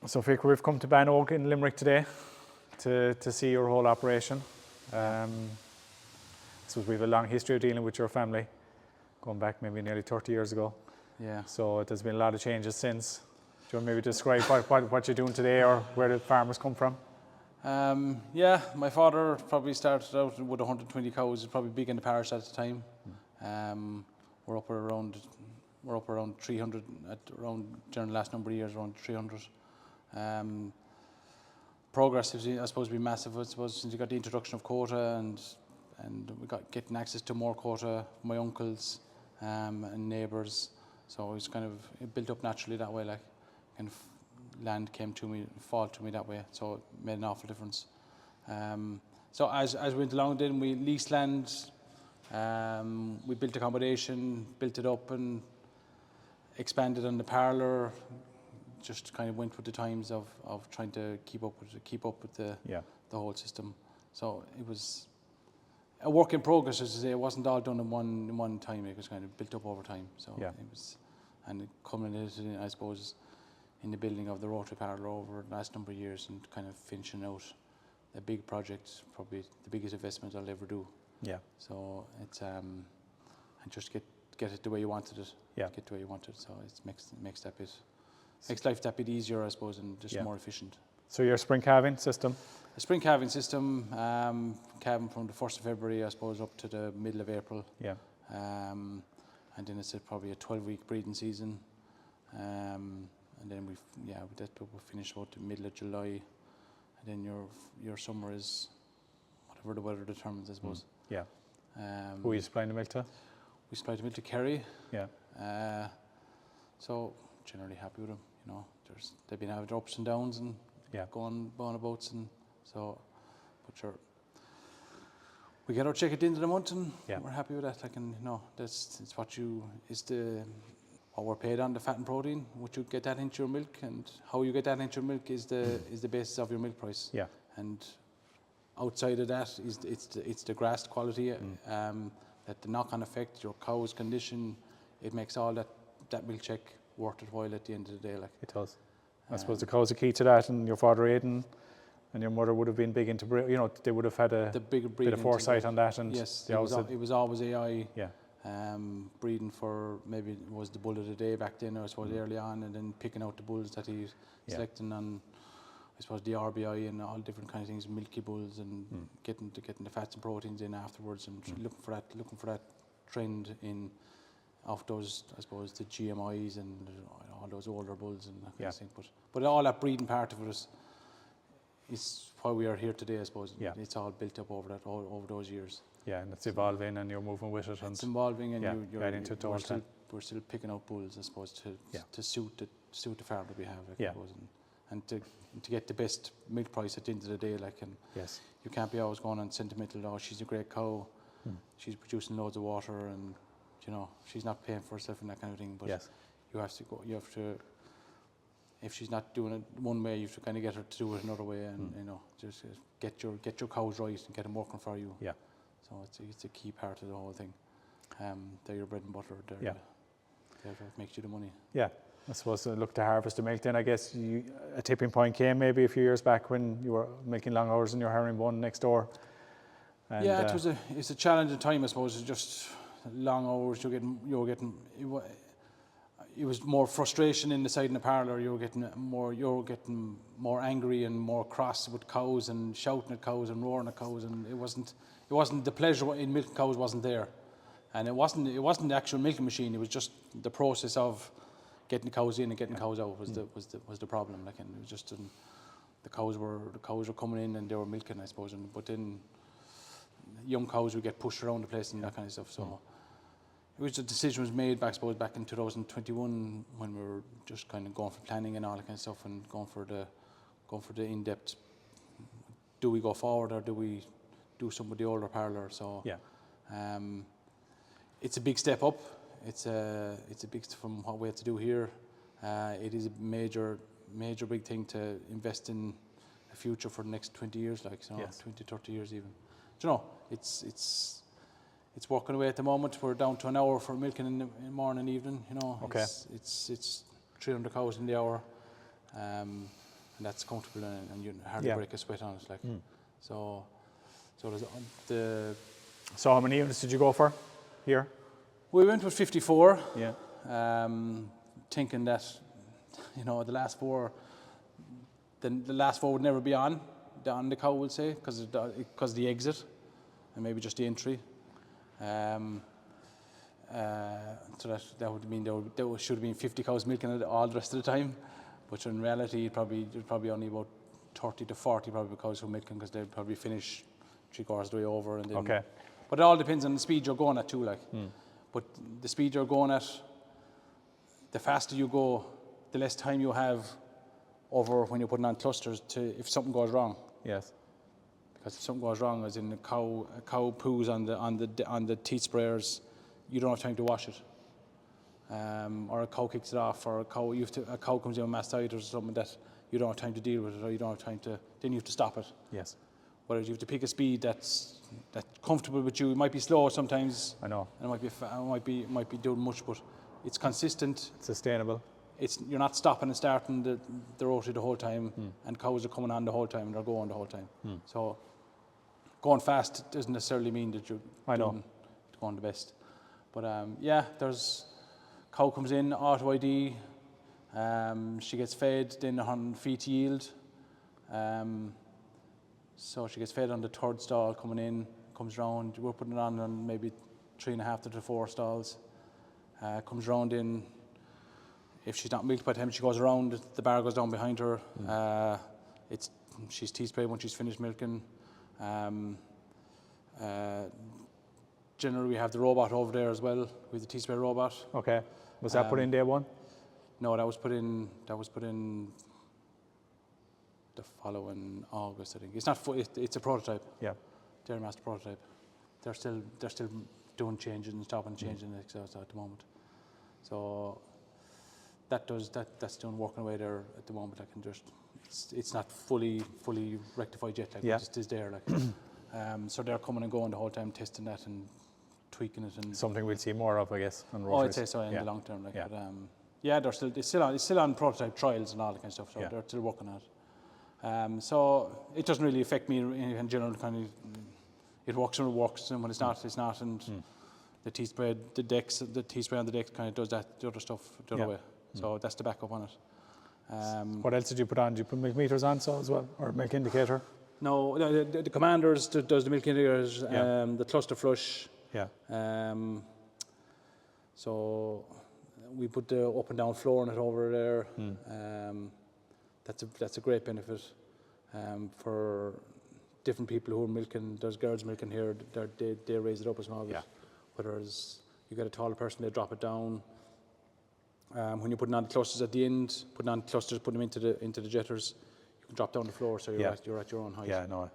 So Fiachra, we've come to Bannog in Limerick today to see your whole operation. So we have a long history of dealing with your family, going back maybe nearly 30 years ago. Yeah. So there's been a lot of changes since. Do you want to maybe describe what you're doing today or where the farmers come from? Yeah, my father probably started out with 120 cows. He was probably big in the parish at the time. We're up around 300 during the last number of years, around 300. Progress has, I suppose, been massive. I suppose since you got the introduction of quota and we got getting access to more quota from my uncles and neighbours. So it's kind of built up naturally that way. Like, kind of land came to me, fall to me that way. So it made an awful difference. So as we went along, then we leased land. We built accommodation, built it up, and expanded on the parlour. Just kind of went with the times of trying to keep up with the whole system. So it was a work in progress, as I say. It wasn't all done in one time. It was kind of built up over time. So it was, and it culminated in, I suppose, in the building of the Rotary Parlor over the last number of years, and kind of finishing out a big project, probably the biggest investment I'll ever do. Yeah. So it's and just get it the way you wanted it. Yeah. Get the way you wanted it. So it makes life that bit easier, I suppose, and just more efficient. So your spring calving system? A spring calving system, calving from the 1st of February, I suppose, up to the middle of April. Yeah. And then it's probably a 12-week breeding season. And then we'll finish about the middle of July. And then your summer is whatever the weather determines, I suppose. Yeah. Who are you supplying the milk to? We supply the milk to Kerry. Yeah. So generally happy with them. You know, they've been having their ups and downs and going abouts, and so, but sure, we get our check at the end of the month, and we're happy with that. Like, and you know, it's what we're paid on, the fat and protein. What you get that into your milk, and how you get that into your milk is the basis of your milk price. Yeah. And outside of that it's the grass quality, that the knock-on effect, your cow's condition, it makes all that milk check worth it while at the end of the day. Like, it does. I suppose the cows are key to that, and your father Aidan and your mother would have been big into, you know, they would have had a bit of foresight on that. And yes, it was always AI. Yeah. Breeding for, maybe it was the bull of the day back then, I suppose, early on, and then picking out the bulls that he's selecting on, I suppose, the RBI and all different kind of things, milky bulls, and getting the fats and proteins in afterwards, and looking for that trend in of those, I suppose, the GMIs and all those older bulls and that kind of thing. But all that breeding part of it is why we are here today, I suppose. Yeah. It's all built up over those years. Yeah, and it's evolving, and you're moving with it. And it's evolving, and you're into it all the time. We're still picking out bulls, I suppose, to suit the farm that we have, I suppose, and to get the best milk price at the end of the day. Like, and you can't be always going on sentimental. Oh, she's a great cow. She's producing loads of water, and you know, she's not paying for herself and that kind of thing. But you have to, if she's not doing it one way, you have to kind of get her to do it another way, and you know, just get your cows right and get them working for you. Yeah. So it's a key part of the whole thing. They're your bread and butter. They're what makes you the money. Yeah. I suppose look to harvest the milk. Then I guess a tipping point came maybe a few years back when you were making long hours in your herringbone next door. And it's a challenging time, I suppose. It's just long hours. You were getting. It was more frustration inside in the parlour. You were getting more angry and more cross with cows, and shouting at cows and roaring at cows, and it wasn't the pleasure in milking cows wasn't there, and it wasn't the actual milking machine. It was just the process of getting the cows in and getting cows out was the problem. Like, and it was just the cows were coming in and they were milking, I suppose, but then young cows would get pushed around the place and that kind of stuff. So it was, the decision was made back in 2021 when we were just kind of going for planning and all that kind of stuff, and going for the in-depth. Do we go forward, or do we do some with the older parlour? So it's a big step up. It's a big step from what we had to do here. It is a major big thing to invest in a future for the next 20 years, like, so 20, 30 years even. Do you know, it's working away at the moment. We're down to an hour for milking in the morning and evening. You know, it's 300 cows in the hour. and that's comfortable, and you hardly break a sweat on it. Like, so there's the. So how many units did you go for here? We went with 54. Yeah. Thinking that, the last four, the last four would never be on the cow, we'll say, because the exit, and maybe just the entry. So that would mean there should have been 50 cows milking it all the rest of the time, but in reality, there's probably only about 30 to 40 probably cows who are milking, because they'll probably finish 3/4 of the way over. And then, okay. But it all depends on the speed you're going at too, like. But the speed you're going at, the faster you go, the less time you have over when you're putting on clusters if something goes wrong. Yes. Because if something goes wrong, as in a cow poos on the teat sprayers, you don't have time to wash it. Or a cow kicks it off, or a cow comes in with mastitis or something that you don't have time to deal with it, or you don't have time to. Then you have to stop it. Yes. Whereas you have to pick a speed that's comfortable with you. It might be slow sometimes. I know. And it might be doing much, but it's consistent. It's sustainable. You're not stopping and starting the rotary the whole time, and cows are coming on the whole time and they're going the whole time. So going fast doesn't necessarily mean that you're going the best. But there's cow comes in, auto ID. She gets fed, then on feet yield. So she gets fed on the third stall coming in, comes round. We're putting it on maybe 3.5 to 4 stalls. Comes round in. If she's not milked by the time she goes around, the bar goes down behind her. She's T-spray when she's finished milking. Generally, we have the robot over there as well. We have the T-spray robot. Okay. Was that put in day one? No, that was put in the following August, I think. It's not full, it's a prototype. Yeah. Dairy Master prototype. They're still doing changes and stopping changing it at the moment. So that's doing working away there at the moment. I can just it's not fully rectified yet. Like, it just is there. Like, so they're coming and going the whole time, testing that and tweaking it. And something we'll see more of, I guess, on rotaries. I'd say so in the long term. Like, but, it's still on prototype trials and all that kind of stuff. So they're still working on it. So it doesn't really affect me in general. Kind of, it works when it works, and when it's not, it's not. And the T-spray on the decks kind of does that, the other stuff the other way. So that's the backup on it. What else did you put on? Did you put milk meters on as well, or milk indicator? No, the Commanders does the milk indicators, the cluster flush. Yeah. So we put the up and down floor on it over there. That's a great benefit for different people who are milking. There's girls milking here, they raise it up a small bit. Whether you get a taller person, they drop it down. When you're putting on the clusters at the end, putting them into the jetters, you can drop down the floor, so you're at your own height. Yeah, no.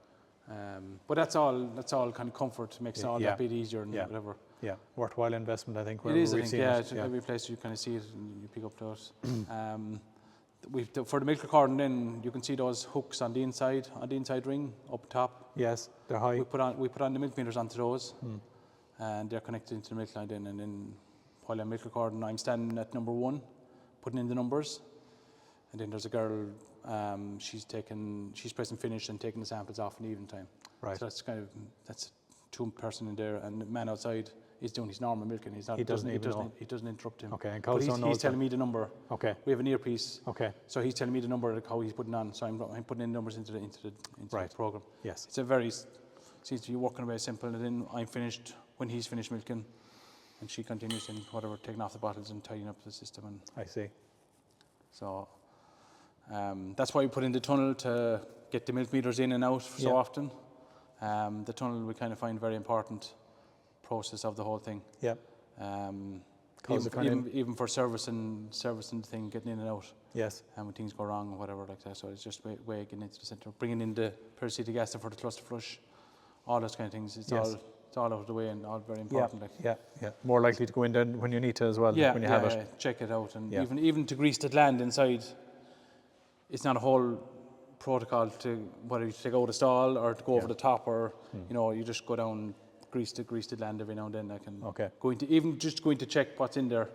But that's all kind of comfort, makes all that bit easier and whatever. Yeah, worthwhile investment, I think. It is, I think, every place you kind of see it and you pick up those. For the milk recording, then you can see those hooks on the inside ring up top. Yes, they're high. We put on the milk meters onto those, and they're connected into the milk line then. And then while I'm milk recording, I'm standing at number 1, putting in the numbers, and then there's a girl. She's pressing finish and taking the samples off in the evening time. Right. So that's 2 person in there, and the man outside is doing his normal milking. He doesn't interrupt him. Okay, and but he's telling me the number. Okay. We have an earpiece. Okay. So he's telling me the number of the cow he's putting on. So I'm putting in numbers into the program. Yes. Seems to be working very simple. And then I'm finished when he's finished milking, and she continues in whatever, taking off the bottles and tidying up the system. And I see. So that's why we put in the tunnel, to get the milk meters in and out so often. The tunnel we kind of find very important process of the whole thing. Yeah. Even for servicing the thing, getting in and out. Yes. And when things go wrong or whatever like that. So it's just way getting into the centre, bringing in the peracetic acid for the cluster flush, all those kind of things. It's all out of the way and all very important. Yeah. More likely to go in then when you need to as well. When you have it. Check it out, and even to grease the gland inside. It's not a whole protocol to whether you take out a stall or to go over the top, or you just go down, grease the gland every now and then. I can go into to check what's in there,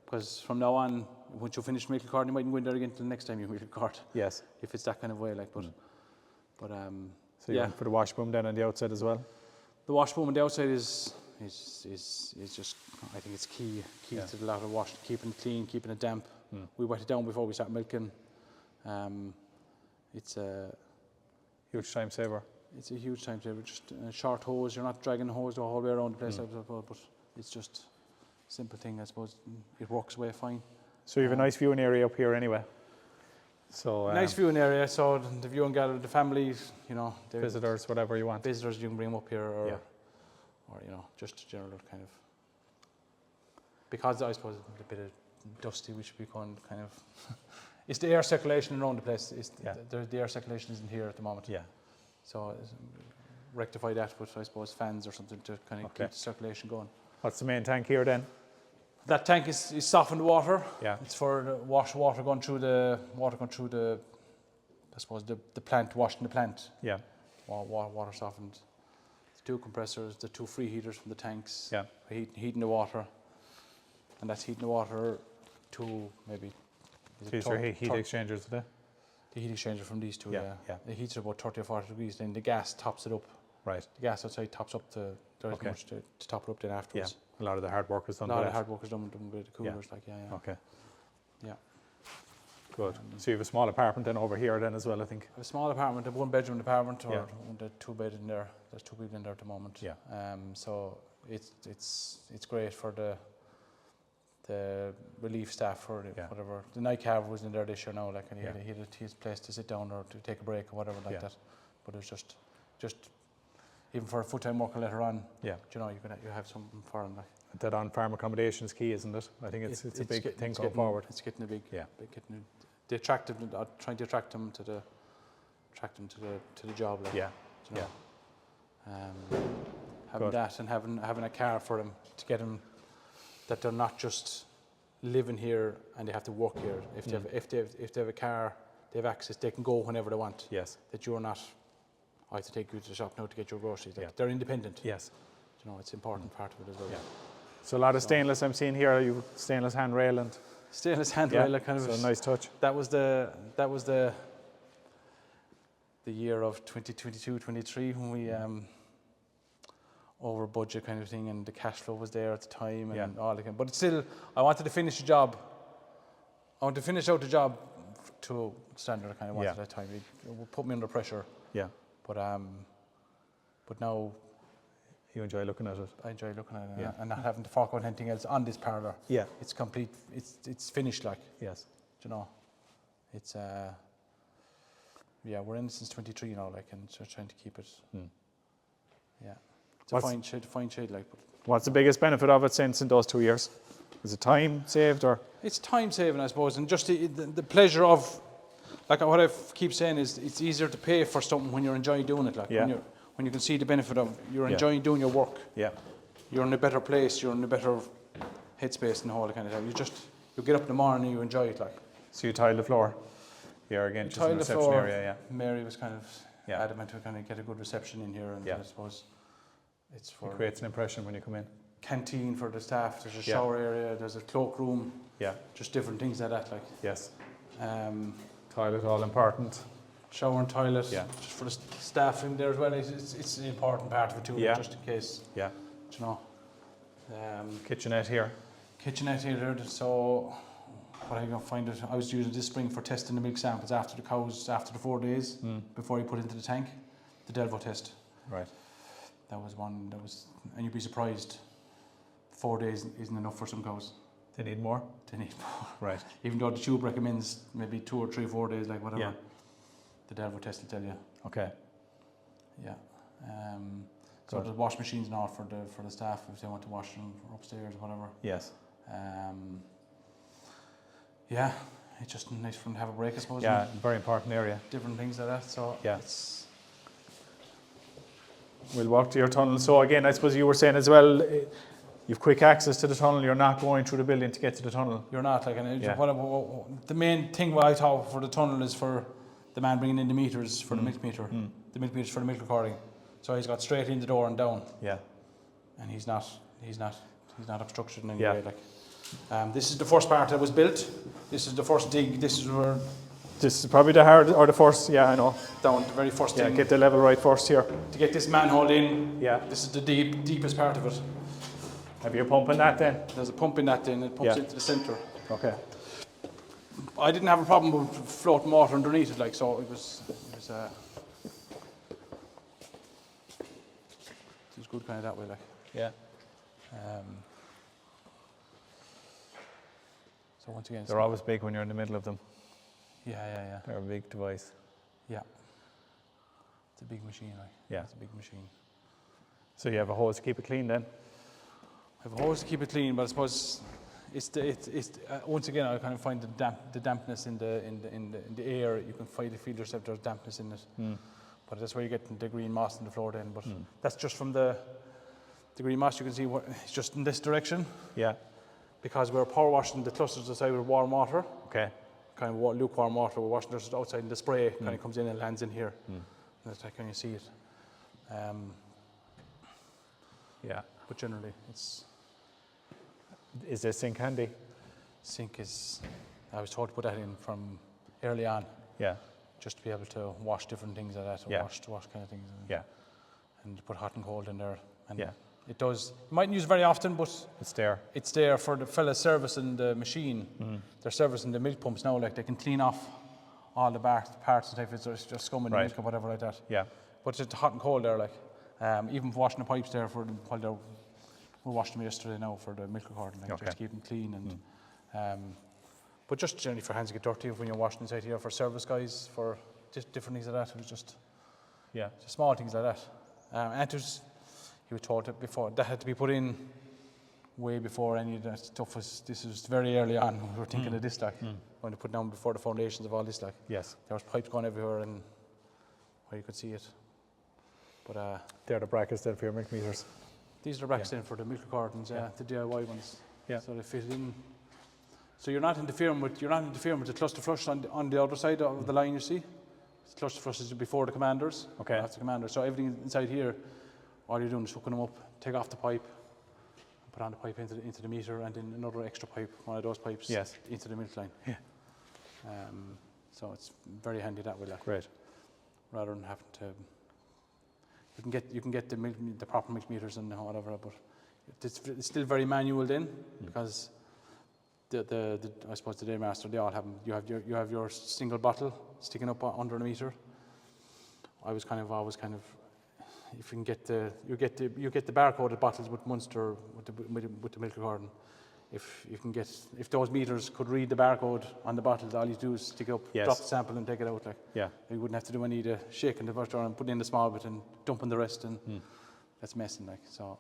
because from now on once you finish milk card, you mightn't go in there again till the next time you milk card. Yes. If it's that kind of way, like, but So you went for the wash boom then on the outside as well? The wash boom on the outside is just, I think it's key to the lot of wash, keeping it clean, keeping it damp. We wet it down before we start milking. It's a huge time saver. It's a huge time saver. Just a short hose. You're not dragging the hose the whole way around the place, but it's just a simple thing. I suppose it works away fine. So you have a nice viewing area up here anyway. So nice viewing area. So the viewing gallery, the families, visitors, whatever you want. Visitors, you can bring them up here, or just general kind of. Because I suppose it's a bit of dusty, we should be going kind of. It's the air circulation around the place. The air circulation isn't here at the moment. Yeah. So rectify that with, I suppose, fans or something to kind of keep the circulation going. What's the main tank here then? That tank is softened water. Yeah. It's for the water going through the I suppose the plant, washing the plant. Yeah. Water softened. It's 2 compressors, the 2 free heaters from the tanks. Yeah. Heating the water. And that's heating the water to maybe. These are heat exchangers today? The heat exchanger from these two, yeah. It heats at about 30 or 40 degrees, then the gas tops it up. Right. The gas outside tops up there isn't much to top it up then afterwards. Yeah. A lot of the hard work is done. A lot of hard work is done with the coolers, Okay. Yeah. Good. So you have a small apartment then over here then as well, I think? A small apartment, a 1-bedroom apartment, or the 2-bed in there. There's 2 people in there at the moment. Yeah. So it's great for the relief staff or whatever. The night cav was in there this year now, like, and he had his place to sit down or to take a break or whatever like that. But it was just even for a full-time worker later on. Yeah. You have something for him. Like. That on-farm accommodation is key, isn't it? I think it's a big thing going forward. It's getting a big. The attractive, trying to attract them to the job. Like, having that and having a car for them to get them. That they're not just living here and they have to work here. If they have a car, they have access. They can go whenever they want. Yes. That you're not. I have to take you to the shop now to get your groceries. Like, they're independent. Yes. It's an important part of it as well. Yeah. So a lot of stainless I'm seeing here. You stainless handrail and. Stainless handrail, kind of. So a nice touch. That was the year of 2022-23 when we. Over budget kind of thing, and the cash flow was there at the time, and all that. But still, I wanted to finish the job. I wanted to finish out the job to standard. I kind of wanted at that time. It put me under pressure. Yeah. But now. You enjoy looking at it. I enjoy looking at it, and not having to fork out anything else on this parlour. Yeah. It's complete. It's finished. Like. Yes. It's we're in it since 23 now, like, and so trying to keep it. Yeah. It's a fine shade, like. What's the biggest benefit of it since in those 2 years? Is it time saved or? It's time saving, I suppose, and just the pleasure of, like what I keep saying is, it's easier to pay for something when you're enjoying doing it, like when you can see the benefit of you're enjoying doing your work. Yeah. You're in a better place. You're in a better headspace and all that kind of stuff. You get up in the morning and you enjoy it, like. So you tiled the floor. Here again, just in the reception area. Yeah. Mary was kind of adamant to kind of get a good reception in here, and I suppose. It creates an impression when you come in. Canteen for the staff. There's a shower area. There's a cloakroom. Yeah. Just different things like that, like. Yes. Toilet, all important. Shower and toilet. Yeah. Just for the staff in there as well. It's an important part of it too. Yeah. Just in case. Yeah. Kitchenette here. Kitchenette here. So, what are you gonna find it? I was using this spring for testing the milk samples after the cows after the 4 days before you put it into the tank. The Delvo test. Right. That was one. And you'd be surprised. 4 days isn't enough for some cows. They need more. Right. Even though the tube recommends maybe 2 or 3 or 4 days, like whatever. Yeah. The Delvo test will tell you. Okay. Yeah. So there's wash machines now for the staff if they want to wash them upstairs or whatever. Yes. Yeah. It's just nice for them to have a break, I suppose. Yeah. Very important area. Different things like that. So yeah. We'll walk to your tunnel. So again, I suppose you were saying as well, you've quick access to the tunnel. You're not going through the building to get to the tunnel. You're not. Like, the main thing what I thought for the tunnel is for the man bringing in the meters for the milk meter. The milk meters for the milk recording. So he's got straight in the door and down. Yeah. And he's not obstructed in any way. Like. This is the first part that was built. This is the first dig. This is where This is probably the hard, or the first, yeah, I know. down the very first thing. Get the level right first here. To get this manhole in, Yeah. this is the deepest part of it. Have you pumping that then? There's a pump in that then, it pumps into the centre. Okay. I didn't have a problem with floating water underneath it, like, so it was good kind of that way, like. Yeah. So once again, They're always big when you're in the middle of them. Yeah. They're a big device. Yeah. It's a big machine, like. Yeah. It's a big machine. So you have a hose to keep it clean then? I have a hose to keep it clean, but I suppose it's once again I kind of find the dampness in the air. You can feel yourself there's dampness in it, but that's where you get the green moss in the floor then. But that's just from the green moss. You can see it's just in this direction. Yeah. Because we're power washing the clusters outside with warm water. Okay. Kind of lukewarm water. We're washing just outside, and the spray kind of comes in and lands in here. And that's like when you see it. Yeah. But generally, it's. Is this sink handy? Sink is, I was told to put that in from early on. Yeah. Just to be able to wash different things like that, wash kind of things. And put hot and cold in there. And it does. You mightn't use it very often, but it's there. It's there for the fellas servicing the machine. They're servicing the milk pumps now, like they can clean off all the parts and stuff. It's just scum in the milk or whatever like that. Yeah. But it's hot and cold there, like. Even for washing the pipes there for them while they're. We washed them yesterday now for the milk recording, like, just to keep them clean. And but just generally for hands to get dirty when you're washing inside here, for service guys, for different things like that. It was just small things like that. And it was, he was told that before that had to be put in way before any of that stuff was. This was very early on. We were thinking of this, like when they put down before the foundations of all this, like. Yes. There was pipes going everywhere and where you could see it. But they're the brackets then for your milk meters. These are the brackets in for the milk cartons, the DIY ones. Yeah. So they fit in. So you're not interfering with the cluster flush on the other side of the line. You see, the cluster flush is before the commanders. Okay. That's the commander. So everything inside here, all you're doing is hooking them up, take off the pipe, and put on the pipe into the meter, and then another extra pipe, one of those pipes, into the milk line. Yeah. So it's very handy that way, like. Great. Rather than having to. You can get the proper milk meters and whatever, but it's still very manual then, because the I suppose the Daymaster, they all have them. You have your single bottle sticking up under the meter. I was always kind of if you can get the barcoded bottles with Munster with the milk carton. If those meters could read the barcode on the bottles, all you do is stick up, drop the sample and take it out. Like, you wouldn't have to do any of the shaking the butter and putting in the small bit and dumping the rest, and that's messing, like. So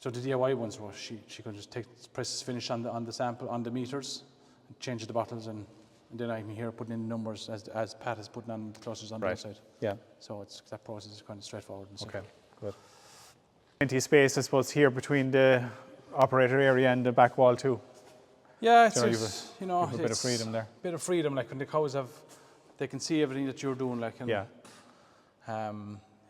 the DIY ones was she could just press finish on the sample on the meters, and change the bottles, and then I'm here putting in the numbers as Pat is putting on the clusters on the other side. Yeah. So that process is kind of straightforward and stuff. Okay. Good. Plenty of space, I suppose, here between the operator area and the back wall too. Yeah, it's you have a bit of freedom there. Bit of freedom, like when the cows they can see everything that you're doing, like. And,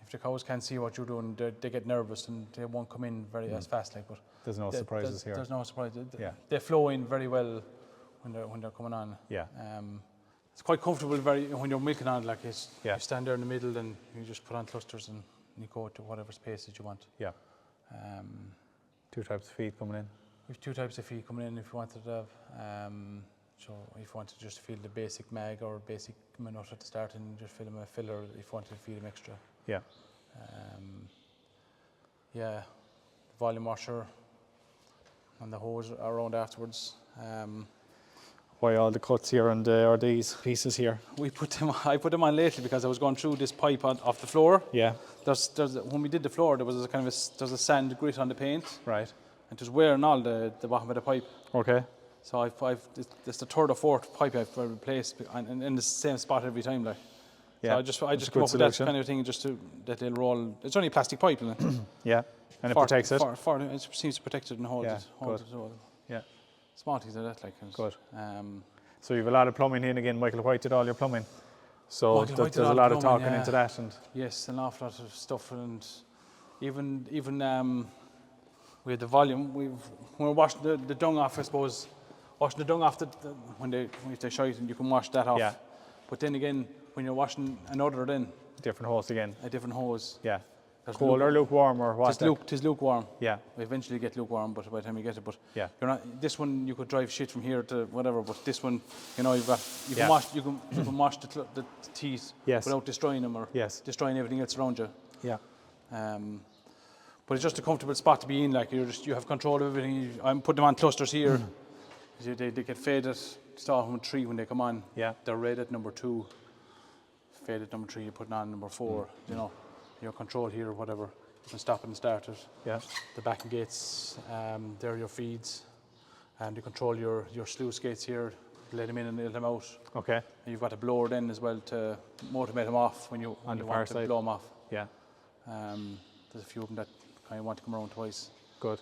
if the cows can't see what you're doing, they get nervous and they won't come in as fast, like. But there's no surprises here. There's no surprises. They flow in very well when they're coming on. Yeah. It's quite comfortable when you're milking on, like. You stand there in the middle and you just put on clusters and you go to whatever space that you want. Yeah. 2 types of feed coming in. We've 2 types of feed coming in if you wanted to have. So if you wanted to just feed the basic mag or basic minute at the start and just fill them a filler if you wanted to feed them extra. Yeah. The volume washer and the hose around afterwards. Why all the cuts here and or these pieces here? I put them on lately because I was going through this pipe off the floor. Yeah. When we did the floor, there was there's a sand grit on the paint. Right. And it was wearing all the bottom of the pipe. Okay. So it's the 3rd or 4th pipe I've replaced and in the same spot every time, like. Yeah. So I just come up with that kind of thing just that they'll roll. It's only a plastic pipe, isn't it? Yeah. And it protects it. It seems to protect it and hold it. Yeah. Small things like that, like. Good. So you have a lot of plumbing in again. Michael White did all your plumbing. So there's a lot of talking into that, and yes, an awful lot of stuff, and even we had the volume. When we're washing the dung off, I suppose, washing the dung off when they shite, and you can wash that off. Yeah. But then again, when you're washing another, then Different hose again. a different hose. Yeah. Cold or lukewarm or what? Tis lukewarm. Yeah. We eventually get lukewarm, but by the time you get it, but Yeah. you're not. This one you could drive shit from here to whatever, but this one, you know, you Yeah. can wash you can wash the teeth Yes. without destroying them or Yes. destroying everything else around you. Yeah. But it's just a comfortable spot to be in. Like you have control of everything. I'm putting them on clusters here. They get faded. Start from 3 when they come on. Yeah. They're red at number 2. Fade at number 3. You're putting on number 4. You know, your control here or whatever. You can stop it and start it. Yeah. The backing gates. They're your feeds, and you control your sluice gates here. Let them in and let them out. Okay. And you've got a blower then as well to motivate them off when you want to blow them off. Yeah. There's a few of them that kind of want to come around twice. Good.